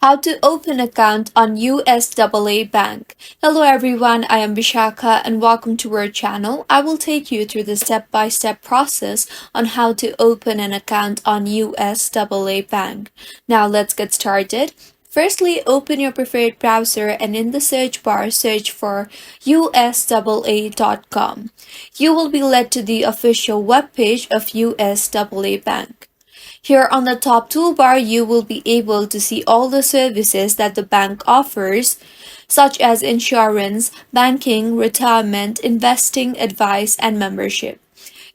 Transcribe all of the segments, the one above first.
How to open account on USAA Bank. Hello everyone, I am Vishakha and welcome to our channel. I will take you through the step-by-step process on how to open an account on USAA Bank. Now let's get started. Firstly, open your preferred browser and in the search bar, search for usaa.com. You will be led to the official webpage of USAA Bank. Here on the top toolbar, you will be able to see all the services that the bank offers, such as insurance, banking, retirement, investing, advice, and membership.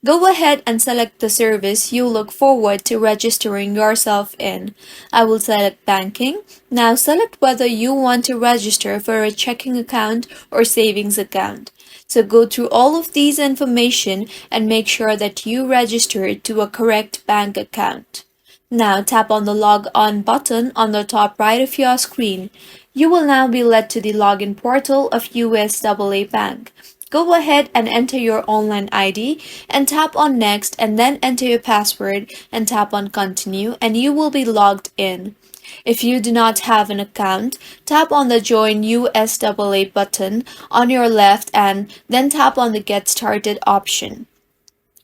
Go ahead and select the service you look forward to registering yourself in. I will select banking. Now select whether you want to register for a checking account or savings account. So go through all of these information and make sure that you register to a correct bank account. Now tap on the Log On button on the top right of your screen. You will now be led to the login portal of USAA Bank. Go ahead and enter your online ID and tap on Next and then enter your password and tap on Continue and you will be logged in. If you do not have an account, tap on the Join USAA button on your left and then tap on the Get Started option.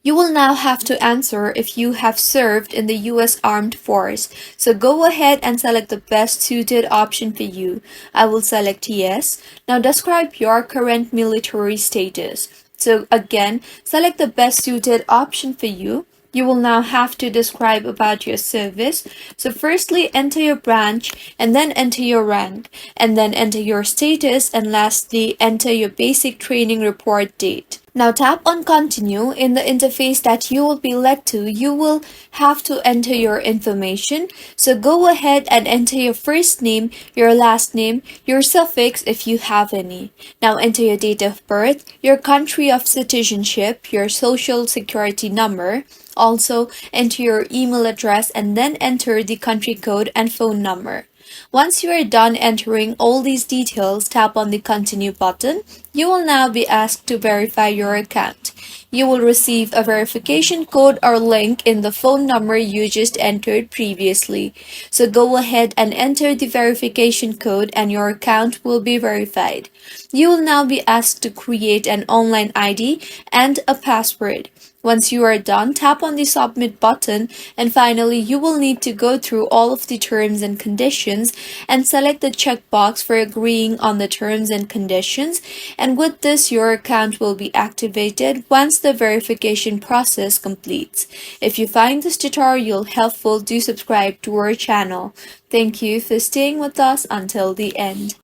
You will now have to answer if you have served in the U.S. Armed Force, so go ahead and select the best suited option for you. I will select yes. Now describe your current military status. So again, select the best suited option for you. You will now have to describe about your service. So firstly, enter your branch and then enter your rank and then enter your status and lastly, enter your basic training report date. Now tap on continue. In the interface that you will be led to, you will have to enter your information. So go ahead and enter your first name, your last name, your suffix if you have any. Now enter your date of birth, your country of citizenship, your social security number. Also enter your email address and then enter the country code and phone number. Once you are done entering all these details, tap on the Continue button. You will now be asked to verify your account. You will receive a verification code or link in the phone number you just entered previously. So go ahead and enter the verification code and your account will be verified. You will now be asked to create an online ID and a password. Once you are done, tap on the Submit button and finally you will need to go through all of the terms and conditions and select the checkbox for agreeing on the terms and conditions, and with this your account will be activated once the verification process completes. If you find this tutorial helpful, do subscribe to our channel. Thank you for staying with us until the end.